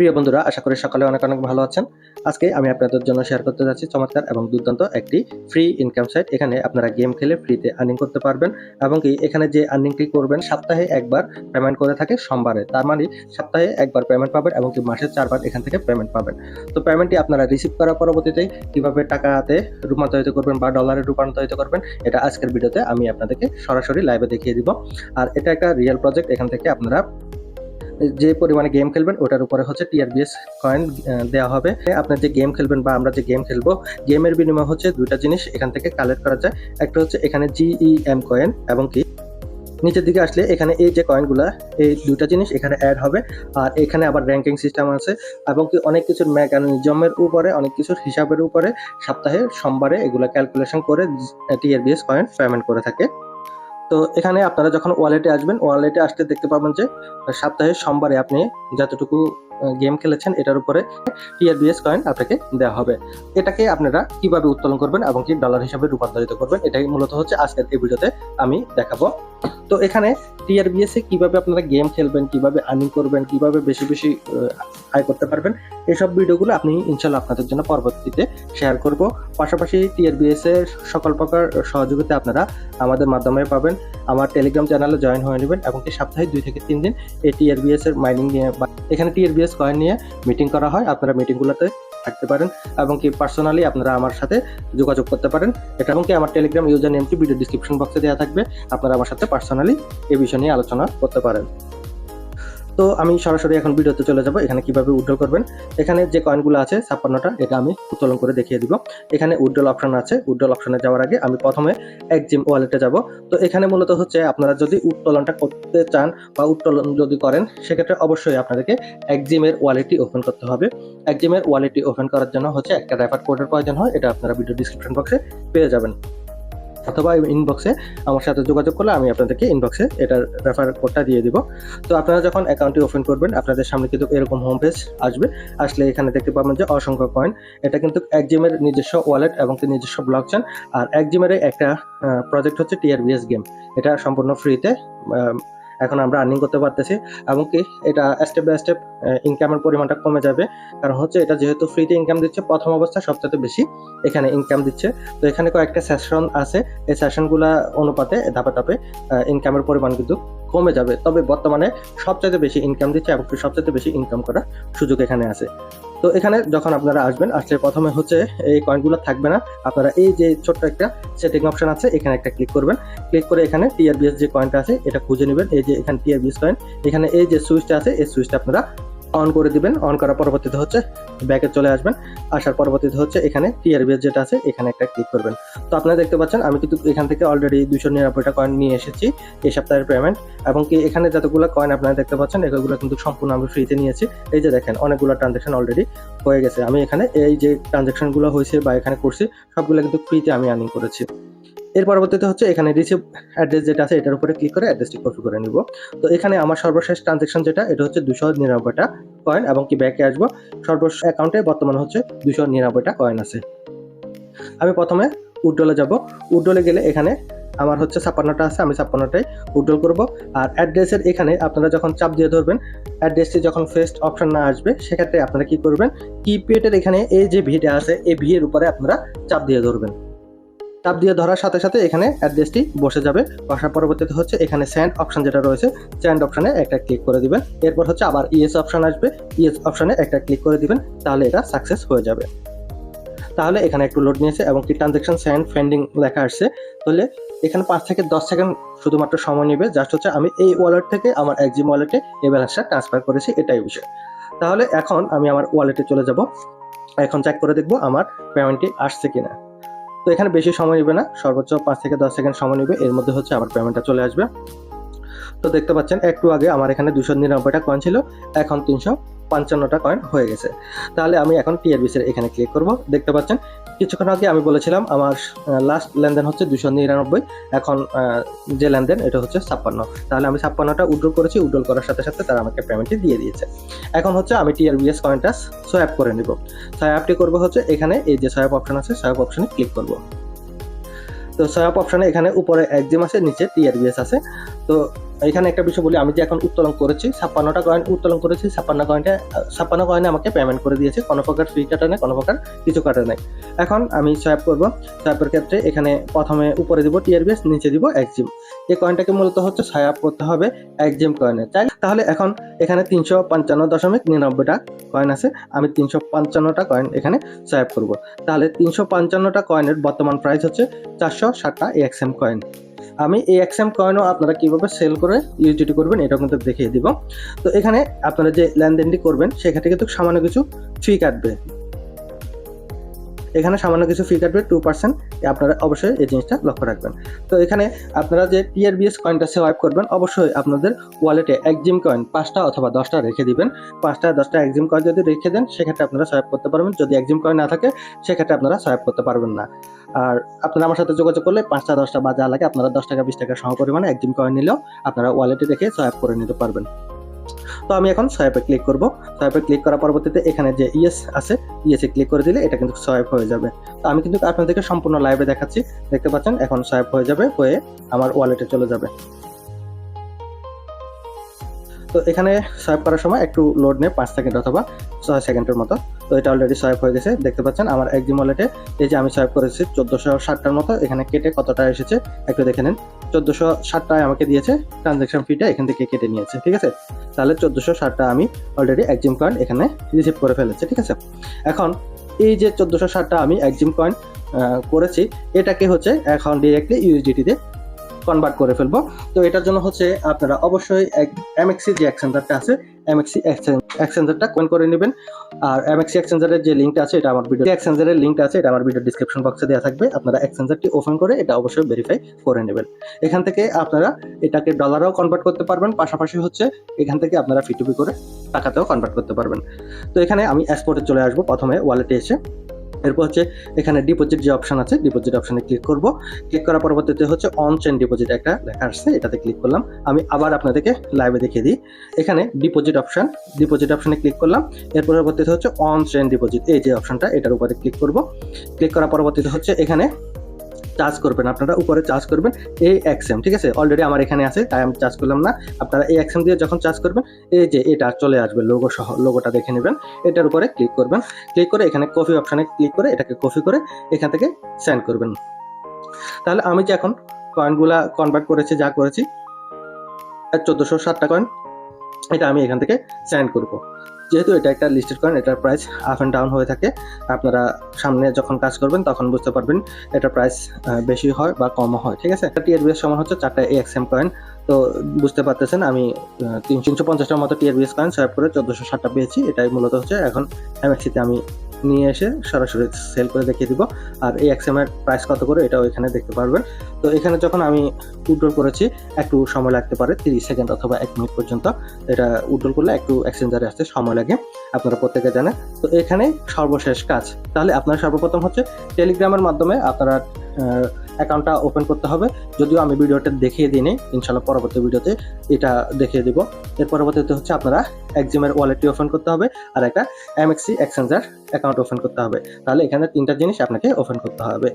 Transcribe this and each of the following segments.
প্রিয় বন্ধুরা, আশা করি সকালে অনেক অনেক ভালো আছেন। আজকে আমি আপনাদের জন্য শেয়ার করতে যাচ্ছি চমৎকার এবং দুর্দান্ত একটি ফ্রি ইনকাম সাইট। এখানে আপনারা গেম খেলে ফ্রিতে আর্নিং করতে পারবেন এবং কি এখানে যে আর্নিংটি করবেন সপ্তাহে একবার পেমেন্ট করে থাকে সোমবারে। তার মানে সপ্তাহে একবার পেমেন্ট পাবেন এবং কি মাসে 4 বার এখান থেকে পেমেন্ট পাবেন। তো পেমেন্টটি আপনারা রিসিভ করার পরবর্তীতে কিভাবে টাকাতে রূপান্তরিত করবেন বা ডলারে রূপান্তরিত করবেন এটা আজকের ভিডিওতে আমি আপনাদেরকে সরাসরি লাইভে দেখিয়ে দিব। আর এটা একটা রিয়েল প্রজেক্ট। এখান থেকে আপনারা যে পরিমাণে গেম খেলবেন ওটার উপরে হচ্ছে টিআরবিএস কয়েন দেওয়া হবে। আপনার যে গেম খেলবেন বা আমরা যে গেম খেলবো, গেমের বিনিময়ে হচ্ছে দুইটা জিনিস এখান থেকে কালেক্ট করা যায়। একটা হচ্ছে এখানে জিইএম কয়েন এবং কি নিচের দিকে আসলে এখানে এই যে কয়েনগুলা, এই দুইটা জিনিস এখানে অ্যাড হবে। আর এখানে আবার র্যাঙ্কিং সিস্টেম আছে এবং কি অনেক কিছুর মেকানিজমের উপরে, অনেক কিছুর হিসাবের উপরে সপ্তাহে সোমবারে এগুলা ক্যালকুলেশন করে টিআরবিএস কয়েন পেমেন্ট করে থাকে। তো এখানে আপনারা যখন ওয়ালেটে আসবেন, ওয়ালেটে আসতে দেখতে পাবেন যে সপ্তাহে সোমবারে আপনি যতটুকু গেম খেলেছেন এটার উপরে টিআরবিএস কয়েন আপনাকে দেওয়া হবে। এটাকে আপনারা কিভাবে উত্তোলন করবেন এবং কি ডলার হিসাবে রূপান্তরিত করবেন, এটাই মূলত হচ্ছে আজকের এই ভিডিওতে আমি দেখাবো। তো এখানে টিআরবিএস এ কিভাবে আপনারা গেম খেলবেন, কিভাবে আর্নিং করবেন, কিভাবে বেশি বেশি আয় করতে পারবেন, এইসব ভিডিওগুলো আপনি ইনশাল্লাহ আপনাদের জন্য পরবর্তীতে শেয়ার করব। পাশাপাশি টিআরবিএস এর সকল প্রকার সহযোগিতা আপনারা আমাদের মাধ্যমে পাবেন। আমার টেলিগ্রাম চ্যানেলে জয়েন হয়ে নেবেন এবং কি সপ্তাহে 2 থেকে 3 দিন এই টিআরবিএস এর মাইনিং নিয়ে বা এখানে টিআরবিএস কয়েন নিয়ে মিটিং করা হয়। আপনারা মিটিংগুলোতে থাকতে পারেন এবং কি পার্সোনালি আপনারা আমার সাথে যোগাযোগ করতে পারেন। এটা এবং কি আমার টেলিগ্রাম ইউজার নেমটি ভিডিও ডিসক্রিপশন বক্সে দেওয়া থাকবে। আপনারা আমার সাথে পার্সোনালি এই বিষয় নিয়ে আলোচনা করতে পারেন। তো আমি সরাসরি এখন ভিডিওতে চলে যাব। এখানে কিভাবে উইথড্রল করবেন, এখানে যে কয়েনগুলো আছে 56টা, এটা আমি উত্তোলন করে দেখিয়ে দিব। এখানে উইথড্রল অপশন আছে। উইথড্রল অপশনে যাওয়ার আগে আমি প্রথমে এক্সিম ওয়ালেটে যাব। তো এখানে মূলত হচ্ছে আপনারা যদি উত্তোলনটা করতে চান বা উত্তোলন যদি করেন, সেক্ষেত্রে অবশ্যই আপনাদেরকে এক্সিমের ওয়ালেটটি ওপেন করতে হবে। এক্সিমের ওয়ালেটটি ওপেন করার জন্য হচ্ছে একটা রেফার কোডের প্রয়োজন হয়। এটা আপনারা ভিডিও ডিসক্রিপশন বক্সে পেয়ে যাবেন, অথবা ইনবক্সে আমার সাথে যোগাযোগ করলে আমি আপনাদেরকে ইনবক্সে এটার রেফার কোডটা দিয়ে দিব। তো আপনারা যখন অ্যাকাউন্টটি ওপেন করবেন, আপনাদের সামনে কিন্তু এরকম হোম পেজ আসবে। আসলে এখানে দেখতে পাবেন যে অসংখ্য কয়েন। এটা কিন্তু এক্সিমের নিজস্ব ওয়ালেট এবং নিজস্ব ব্লকচেন। আর এক্সিমের একটা প্রজেক্ট হচ্ছে টিআরবিএস গেম। এটা সম্পূর্ণ ফ্রিতে এখন আমরা আর্নিং করতে পারতেছি এবং কি এটা স্টেপ বাই স্টেপ ইনকামের পরিমাণটা কমে যাবে। কারণ হচ্ছে এটা যেহেতু ফ্রিতে ইনকাম দিচ্ছে, প্রথম অবস্থায় সবচেয়ে বেশি এখানে ইনকাম দিচ্ছে। তো এখানে কয়েকটা সেশন আছে, এই সেশনগুলা অনুপাতে ধাপে ধাপে ইনকামের পরিমাণ কিন্তু কমে যাবে। তবে বর্তমানে সবচেয়ে বেশি ইনকাম দিচ্ছে এবং সবচেয়ে বেশি ইনকাম করার সুযোগ এখানে আছে। তো এখানে যখন আপনারা আসবেন, আসলে প্রথমে হচ্ছে এই কয়েনগুলো থাকবে না। আপনারা এই যে ছোট্ট একটা সেটিং অপশন আছে, এখানে একটা ক্লিক করবেন। ক্লিক করে এখানে টিআরবিএস যে কয়েনটা আছে এটা খুঁজে নেবেন। এই যে এখানে টিআরবিএস কয়েন, এখানে এই যে সুইচটা আছে এই সুইচটা আপনারা অন করে দিবেন। অন করার পরবর্তীতে হচ্ছে ব্যাকে চলে আসবেন। আসার পরবর্তীতে হচ্ছে এখানে টিআরবিএস যেটা আছে এখানে একটা ক্লিক করবেন। তো আপনারা দেখতে পাচ্ছেন আমি কিন্তু এখান থেকে অলরেডি 299টা কয়েন নিয়ে এসেছি এই সপ্তাহের পেমেন্ট। এবং কি এখানে যতগুলো কয়েন আপনারা দেখতে পাচ্ছেন এগুলো কিন্তু সম্পূর্ণ আমি ফ্রিতে নিয়েছি। এই যে দেখেন অনেকগুলো ট্রানজাকশন অলরেডি হয়ে গেছে। আমি এখানে এই যে ট্রানজাকশনগুলো হয়েছে বা এখানে করছি সবগুলো কিন্তু ফ্রিতে আমি আর্নিং করেছি। এর পরবর্তীতে হচ্ছে এখানে রিসিভ অ্যাড্রেস যেটা আছে এটার উপরে ক্লিক করে অ্যাড্রেসটি কপি করে নিব। তো এখানে আমার সর্বশেষ ট্রানজাকশন যেটা, এটা হচ্ছে 299টা কয়েন এবং কি ব্যাকে আসবো। সর্বশেষ অ্যাকাউন্টে বর্তমানে হচ্ছে 299টা কয়েন আছে। আমি প্রথমে উইথড্রলে যাব। উইথড্রলে গেলে এখানে আমার হচ্ছে 56টা আছে, আমি 56টাই উইথড্রল করব। আর অ্যাড্রেসের এখানে আপনারা যখন চাপ দিয়ে ধরবেন, অ্যাড্রেসটি যখন ফার্স্ট অপশন না আসবে, সেক্ষেত্রে আপনারা কি করবেন, কিপ্যাডের এখানে এই যে ভিটা আছে এই ভি এর উপরে আপনারা চাপ দিয়ে ধরবেন। চাপ দিয়ে ধরার সাথে সাথে এখানে অ্যাড্রেসটি বসে যাবে। বসার পরবর্তীতে হচ্ছে এখানে সেন্ড অপশন যেটা রয়েছে, সেন্ড অপশনে একটা ক্লিক করে দিবেন। এরপর হচ্ছে আবার ইয়েস অপশন আসবে, ইয়েস অপশনে একটা ক্লিক করে দিবেন। তাহলে এটা সাকসেস হয়ে যাবে। তাহলে এখানে একটু লোড নিয়েছে এবং কি ট্রানজাকশন সেন্ড পেন্ডিং লেখা আসছে। তাহলে এখানে 5 থেকে 10 সেকেন্ড শুধুমাত্র সময় নেবে। জাস্ট হচ্ছে আমি এই ওয়ালেট থেকে আমার এক্সিম ওয়ালেটে এই ব্যালেন্সটা ট্রান্সফার করেছি, এটাই বিষয়। তাহলে এখন আমি আমার ওয়ালেটে চলে যাব। এখন চেক করে দেখব আমার পেমেন্টটি আসছে কিনা। তো এখানে বেশি সময় নেবে না, সর্বোচ্চ 5 থেকে 10 সেকেন্ড সময় নেবে। এর মধ্যে হচ্ছে আমার পেমেন্টটা চলে আসবে। তো দেখতে পাচ্ছেন একটু আগে আমার এখানে 299টা কয়েন ছিল, এখন 355টা কয়েন হয়ে গেছে। তাহলে আমি এখন টিআরবিএস এর এখানে ক্লিক করব। দেখতে পাচ্ছেন কিছুক্ষণ আগে আমি বলেছিলাম আমার লাস্ট লেনদেন হচ্ছে 299, এখন যে লেনদেন এটা হচ্ছে 56। তাহলে আমি 56টা উইথড্রল করেছি। উইথড্রল করার সাথে সাথে তারা আমাকে পেমেন্টটি দিয়ে দিয়েছে। এখন হচ্ছে আমি টিআরবিএস কয়েনটা সোয়াপ করে নিব। সোয়াপটি করব হচ্ছে এখানে এই যে সোয়াপ অপশন আছে, সোয়াপ অপশনে ক্লিক করব। তো সোয়াপ অপশনে এখানে উপরে এক্সিম আছে, নিচে টিআরবিএস আছে। তো এখানে একটা বিষয় বলি, আমি যে এখন উত্তোলন করেছি 56টা কয়েন উত্তোলন করেছি, 56 কয়েনে আমাকে পেমেন্ট করে দিয়েছে, কোনো প্রকার ফি কাটা নেই, কোনো প্রকার কিছু কাটা নেই। এখন আমি সোয়াইপ করব, সোয়াইপের ক্ষেত্রে এখানে প্রথমে উপরে দিব টিআরবিএস, নিচে দিব এক্সিম। এই কয়েনটাকে মূলত হচ্ছে সোয়াইপ করতে হবে এক্সিম কয়েনে। তাহলে এখন এখানে 355.99টা কয়েন আছে, আমি 355টা কয়েন এখানে সোয়াইপ করব। তাহলে 355টা কয়েনের বর্তমান প্রাইস হচ্ছে 460টা এক্সএম কয়েন। আমি এই এক্সএম কয়েনও আপনারা কিভাবে সেল করে ইউজিটি করবেন এটাও কিন্তু দেখিয়ে দিব। তো এখানে আপনারা যে লেনদেনটি করবেন সেক্ষেত্রে কিন্তু সামান্য কিছু ফি কাটবে, এখানে সামান্য কিছু ফি কাটবে 2%, আপনারা অবশ্যই এই জিনিসটা লক্ষ্য রাখবেন। তো এখানে আপনারা যে টিআরবিএস কয়েনটা সোয়াইপ করবেন অবশ্যই আপনাদের ওয়ালেটে এক্সিম কয়েন 5টা অথবা 10টা রেখে দিবেন। 5টা 10টা এক্সিম কয়েন যদি রেখে দেন সেক্ষেত্রে আপনারা সোয়াইপ করতে পারবেন। যদি এক্সিম কয়েন না থাকে সেক্ষেত্রে আপনারা সোয়াইপ করতে পারবেন না। আর আপনারা আমার সাথে যোগাযোগ করলে 5টা 10টা বা যা লাগে আপনারা 10 টাকা 20 টাকা সম পরিমাণে এক্সিম কয়েন নিলেও আপনারা ওয়ালেটে রেখে সোয়াইপ করে নিতে পারবেন। তো আমি এখন সোয়াইপে ক্লিক করব। সোয়াইপে ক্লিক করার পরবর্তীতে এখানে যে ইয়েস আছে, ইয়েসে ক্লিক করে দিলে এটা কিন্তু সোয়াইপ হয়ে যাবে। তো আমি কিন্তু আপনাদেরকে সম্পূর্ণ লাইভে দেখাচ্ছি, দেখতে পাচ্ছেন এখন সোয়াইপ হয়ে যাবে, হয়ে আমার ওয়ালেটে চলে যাবে। তো এখানে সোয়াইপ করার সময় একটু লোড নেয় 5 সেকেন্ড অথবা 6 সেকেন্ডের মতো। তো এটা অলরেডি সোয়াইপ হয়ে গেছে, দেখতে পাচ্ছেন আমার এক্সিম ওয়ালেটে এই যে আমি সোয়াইপ করেছি 1460টার মতো, এখানে কেটে কতটা এসেছে একটু দেখে নেন। 1460টায় আমাকে দিয়েছে, ট্রানজ্যাকশন ফিটা এখান থেকে কেটে নিয়েছে, ঠিক আছে। তাহলে 1460টা আমি অলরেডি এক্সিম কয়েন এখানে রিসিভ করে ফেলেছি, ঠিক আছে। এখন এই যে 1460টা আমি এক্সিম কয়েন করেছি এটাকে হচ্ছে এখন ডিরেক্টলি ইউএসডিটিতে কনভার্ট করে ফেলবো। তো এটার জন্য হচ্ছে আপনারা অবশ্যই এমএক্সি যে এক্সচেঞ্জারটা আছে, এমএক্সি এক্সচেঞ্জারটা কোন করে নেবেন। আর এমএক্সি এক্সচেঞ্জারের যে লিঙ্কটা আছে এটা আমার ভিডিও এক্সচেঞ্জারের লিঙ্কটা আছে এটা আমার ভিডিও ডিসক্রিপশন বক্সে দেওয়া থাকবে। আপনারা এক্সচেঞ্জারটি ওপেন করে এটা অবশ্যই ভেরিফাই করে নেবেন। এখান থেকে আপনারা এটাকে ডলারেও কনভার্ট করতে পারবেন, পাশাপাশি হচ্ছে এখান থেকে আপনারা ফিটুপি করে টাকাতেও কনভার্ট করতে পারবেন। তো এখানে আমি এক্সপোর্টে চলে আসবো, প্রথমে ওয়ালেটে এসে এরপর হচ্ছে এখানে ডিপোজিট যে অপশন আছে ডিপোজিট অপশনে ক্লিক করব। ক্লিক করার পরবর্তীতে হচ্ছে অন চেইন ডিপোজিট একটা লেখা আসছে, এটাতে ক্লিক করলাম। আমি আবার আপনাদেরকে লাইভে দেখিয়ে দিই। এখানে ডিপোজিট অপশনে ক্লিক করলাম। এর পরবর্তীতে হচ্ছে অন চেইন ডিপোজিট এই যে অপশনটা এটার উপরে ক্লিক করব। ক্লিক করার পরবর্তীতে হচ্ছে এখানে চার্জ করবেন, আপনারা উপরে চার্জ করবেন এই এক্সএম, ঠিক আছে। অলরেডি আমার এখানে আছে তাই আমি চার্জ করলাম না। আপনারা এই এক্সএম দিয়ে যখন চার্জ করবেন এই যে এটা চলে আসবে লোগো সহ, লোগোটা দেখে নেবেন। এটার উপরে ক্লিক করবেন, ক্লিক করে এখানে কপি অপশনে ক্লিক করে এটাকে কপি করে এখান থেকে সেন্ড করবেন। তাহলে আমি যে এখন কয়েনগুলা কনভার্ট করেছি যা করেছি 1460টা কয়েন এটা আমি এখান থেকে সেন্ড করব। যেহেতু এটা একটা লিস্টেড কয়েন এটার প্রাইস আপ অ্যান্ড ডাউন হয়ে থাকে, আপনারা সামনে যখন কাজ করবেন তখন বুঝতে পারবেন এটার প্রাইস বেশি হয় বা কমও হয়, ঠিক আছে। একটা টিআরবিএস সমান হচ্ছে 4টা এক্সএম কয়েন। তো বুঝতে পারতেছেন আমি 350টার মতো টিআরবিএস কয়েন সোয়াইপ করে 1460টা পেয়েছি। এটাই মূলত হচ্ছে এখন এমএক্সিতে আমি নিয়ে এসে সরাসরি সেল করে দেখিয়ে দিব। আর এই এক্সএম এর প্রাইস কত করে এটাও এখানে দেখতে পারবেন। তো এখানে যখন আমি উইথড্রল করেছি একটু সময় লাগতে পারে 30 সেকেন্ড অথবা 1 মিনিট পর্যন্ত। এটা উইথড্রল করলে একটু এক্সচেঞ্জারে আসতে সময় লাগে, আপনারা প্রত্যেকে জানেন। তো এখানে সর্বশেষ কাজ, তাহলে আপনারা সর্বপ্রথম হচ্ছে টেলিগ্রামের মাধ্যমে আপনারা অ্যাকাউন্টটা ওপেন করতে হবে। যদিও আমি ভিডিওটা দেখিয়ে দিই নি, ইনশাল্লাহ পরবর্তী ভিডিওতে এটা দেখিয়ে দিব। এর পরবর্তীতে হচ্ছে আপনারা এক্সিমের ওয়ালেটটি ওপেন করতে হবে আর একটা এমএক্সি এক্সচেঞ্জার অ্যাকাউন্ট ওপেন করতে হবে। তাহলে এখানে 3টা জিনিস আপনাকে ওপেন করতে হবে।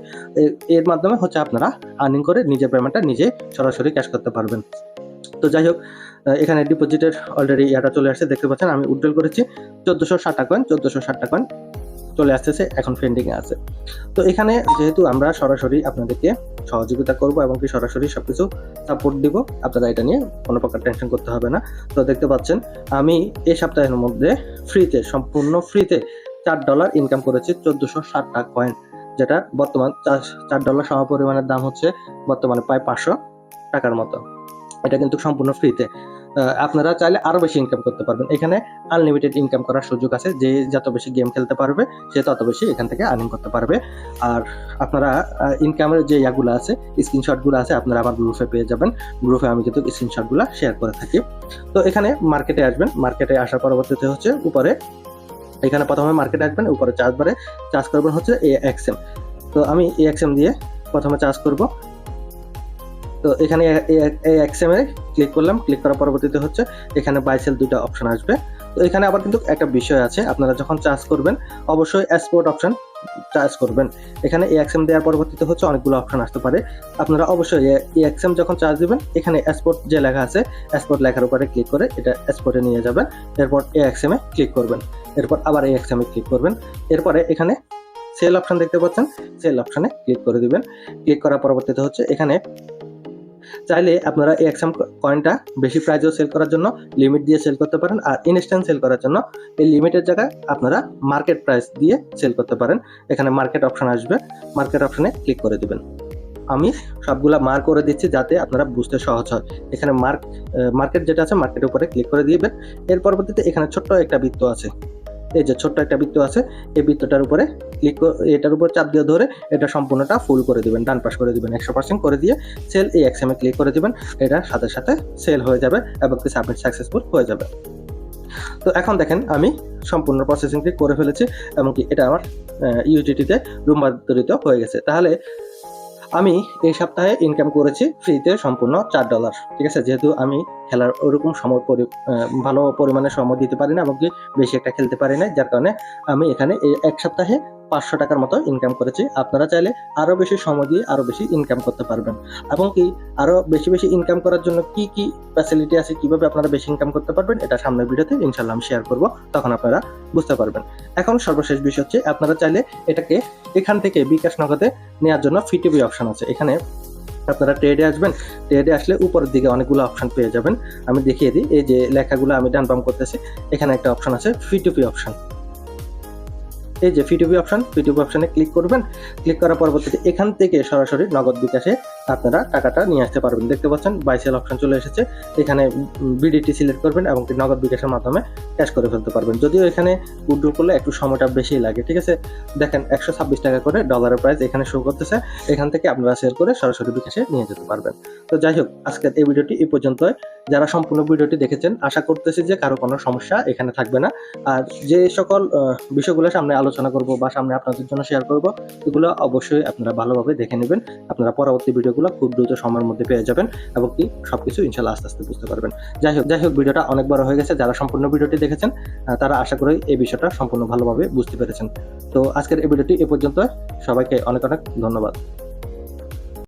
এর মাধ্যমে হচ্ছে আপনারা আর্নিং করে নিজের পেমেন্টটা নিজে সরাসরি ক্যাশ করতে পারবেন। তো যাই হোক, এখানে ডিপোজিটের অলরেডি ইয়াটা চলে আসছে, দেখতে পাচ্ছেন আমি উইথড্রল করেছি 1460টা কয়েন চলে আসতেছে, এখন পেন্ডিংয়ে আছে। তো এখানে যেহেতু আমরা সরাসরি আপনাদেরকে সহযোগিতা করব এবং কি সরাসরি সবকিছু সাপোর্ট দিব, আপনারা এটা নিয়ে কোনো প্রকার টেনশন করতে হবে না। তো দেখতে পাচ্ছেন আমি এই সপ্তাহের মধ্যে ফ্রিতে, সম্পূর্ণ ফ্রিতে $4 ইনকাম করেছি 1460টা কয়েন, যেটা বর্তমান $4 সম পরিমাণের দাম হচ্ছে বর্তমানে প্রায় 500 টাকার মতো। এটা কিন্তু সম্পূর্ণ ফ্রিতে। আপনারা চাইলে আরো বেশি ইনকাম করতে পারবেন। এখানে আনলিমিটেড ইনকাম করার সুযোগ আছে, যে যত বেশি গেম খেলতে পারবে সে তত বেশি এখান থেকে আর্নিং করতে পারবে। আর আপনারা ইনকামের যে ইয়াগুলো আছে, স্ক্রিনশটগুলো আছে, আপনারা আমার গ্রুপে পেয়ে যাবেন। গ্রুপে আমি কিন্তু স্ক্রিনশটগুলো শেয়ার করে থাকি। তো এখানে মার্কেটে আসবেন, মার্কেটে আসার পরবর্তীতে হচ্ছে উপরে এখানে প্রথমে মার্কেটে আসবেন, উপরে চার্জ বারে চার্জ করবেন হচ্ছে এএক্সএম। তো আমি এএক্সএম দিয়ে প্রথমে চার্জ করব। তো এখানে এএক্সএম এ ক্লিক করলাম, ক্লিক করার পরবর্তীতে হচ্ছে এখানে বাই সেল 2টা অপশন আসবে। তো এখানে আবার কিন্তু একটা বিষয় আছে, আপনারা যখন চার্জ করবেন অবশ্যই এক্সপোর্ট অপশন চার্জ করবেন। এখানে এএক্সএম দেওয়ার পরবর্তীতে হচ্ছে অনেকগুলো অপশন আসতে পারে। আপনারা অবশ্যই এএক্সএম যখন চার্জ দিবেন এখানে এক্সপোর্ট যে লেখা আছে এক্সপোর্ট লেখার উপরে ক্লিক করে এটা এক্সপোর্টে নিয়ে যাবেন। এরপর এএক্সএম এ ক্লিক করবেন, এরপর আবার এএক্সএম এ ক্লিক করবেন। এরপরে এখানে সেল অপশন দেখতে পাচ্ছেন, সেল অপশনে ক্লিক করে দিবেন। ক্লিক করার পরবর্তীতে হচ্ছে এখানে চাইলে আপনারা এএক্সএম কয়েনটা বেশি প্রাইজেও সেল করার জন্য লিমিট দিয়ে সেল করতে পারেন, আর ইনস্ট্যান্ট সেল করার জন্য এই লিমিটের জায়গায় আপনারা মার্কেট প্রাইস দিয়ে সেল করতে পারেন। এখানে মার্কেট অপশন আসবে, মার্কেট অপশনে ক্লিক করে দিবেন। আমি সবগুলা মার্ক করে দিচ্ছি যাতে আপনারা বুঝতে সহজ হয়। এখানে মার্কেট যেটা আছে মার্কেটের উপরে ক্লিক করে দিবেন। এর পরবর্তীতে এখানে ছোট্ট একটা বৃত্ত আছে, এই যে ছোট্ট একটা বৃত্ত আছে, এই বৃত্তটার উপরে এটার উপর চাপ দিয়ে ধরে এটা সম্পূর্ণটা ফুল করে দিবেন, ডান পাশ করে দিবেন, 100% করে দিয়ে সেল এএক্সএম এ ক্লিক করে দিবেন। এটা সাথে সাথে সেল হয়ে যাবে এবং সাবমিট সাকসেসফুল হয়ে যাবে। তো এখন দেখেন আমি সম্পূর্ণ প্রসেসিংটি করে ফেলেছি এবং কি এটা আমার ইউটিটিতে রূপান্তরিত হয়ে গেছে। তাহলে আমি এই সপ্তাহে ইনকাম করেছি ফ্রিতে সম্পূর্ণ $4। ঠিক আছে, যেহেতু আমি খেলার ওরকম ভালো পরিমাণে সময় দিতে পারি না এবং কি বেশি একটা খেলতে পারি না, যার কারণে আমি এখানে এই এক সপ্তাহে $500 মতো ইনকাম করেছি। আপনারা চাইলে আরো বেশি সময় দিয়ে আরো বেশি ইনকাম করতে পারবেন এবং কি আরো বেশি বেশি ইনকাম করার জন্য কি কি ফ্যাসিলিটি আছে, কিভাবে আপনারা বেশি ইনকাম করতে পারবেন, এটা সামনের ভিডিওতে ইনশাল্লাহ আমি শেয়ার করব, তখন আপনারা বুঝতে পারবেন। এখন সর্বশেষ বিষয় হচ্ছে আপনারা চাইলে এটাকে এখান থেকে বিকাশ নগদে নেওয়ার জন্য ফিটিপি অপশন আছে। এখানে আপনারা ট্রেডে আসবেন, ট্রেডে আসলে উপরের দিকে অনেকগুলো অপশন পেয়ে যাবেন। আমি দেখিয়ে দিই, এই যে লেখাগুলো আমি ডান বাম করতেছি, এখানে একটা অপশন আছে ফিটিপি অপশন। এই যে ফিটিপি অপশনে ক্লিক করবেন। ক্লিক করার পরবর্তীতে এখান থেকে সরাসরি নগদ বিকাশে আপনারা টাকাটা নিয়ে আসতে পারবেন। দেখতে পাচ্ছেন বাই সেল অপশন চলে এসেছে, এখানে বিডিটি সিলেক্ট করবেন এবং নগদ বিকাশের মাধ্যমে ক্যাশ করে ফেলতে পারবেন। যদিও এখানে উইথড্র করলে একটু সময়টা বেশি লাগে। ঠিক আছে, দেখেন $126 করে ডলারের প্রাইস এখানে শো করতেছে, এখান থেকে আপনারা সেল করে সরাসরি বিকাশে নিয়ে যেতে পারবেন। তো যাই হোক, আজকের এই ভিডিওটি এই পর্যন্তই। যারা সম্পূর্ণ ভিডিওটি দেখেছেন আশা করতেছি যে কারো কোনো সমস্যা এখানে থাকবে না। আর যে সকল বিষয়গুলো সামনে আলোচনা করব বা সামনে আপনাদের জন্য শেয়ার করব, এগুলো অবশ্যই আপনারা ভালোভাবে দেখে নেবেন। আপনারা পরবর্তী ভিডিওগুলো খুব দ্রুত সময়ের মধ্যে পেয়ে যাবেন এবং কি সবকিছু ইনশাল্লাহ আস্তে আস্তে বুঝতে পারবেন। যাই হোক ভিডিওটা অনেক বড় হয়ে গেছে। যারা সম্পূর্ণ ভিডিওটি দেখেছেন তারা আশা করি এই বিষয়টা সম্পূর্ণ ভালোভাবে বুঝতে পেরেছেন। তো আজকের এই ভিডিওটি এ পর্যন্ত, সবাইকে অনেক অনেক ধন্যবাদ।